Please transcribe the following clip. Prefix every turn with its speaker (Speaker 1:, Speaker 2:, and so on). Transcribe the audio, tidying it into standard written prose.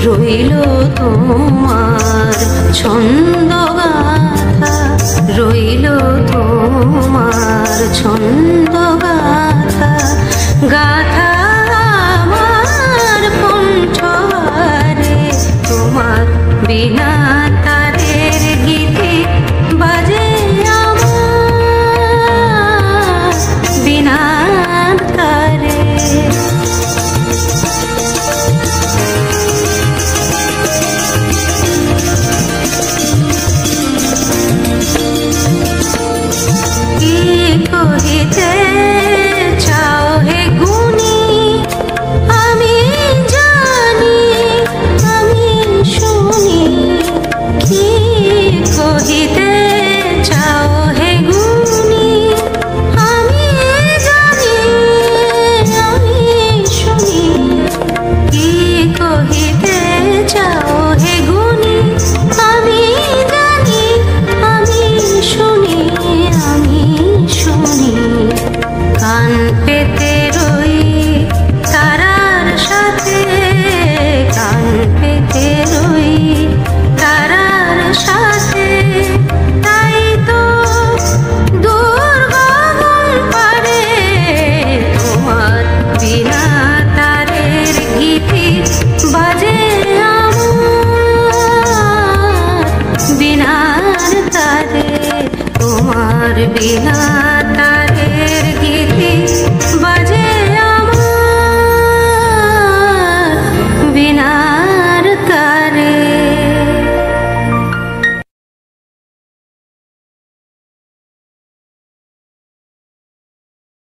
Speaker 1: রইল তোমার ছন্দ গাথা, রইল তোমার ছন্দ গাথা, গাথা আমার কণ্ঠহারে। তোমার বিনা তারের গীতি বাজে আমার বিনা তারে। কহিতে চাও হে গুণী, আমি জানি আমি শুনি। কি কহিতে চাও হে গুণী, আমি জানি আমি শুনি। কি কহিতে চাও হে গুণী, আমি জানি আমি শুনি, আমি শুনি। কান পেতে রই তারার সাথে, কান পেতে রই তারার সাথে। তাই তো দূর গগন পারে তোমার বিনা তারের গীতি বাজে আমার বিনার তারে। তোমার বিনা তারের গীতি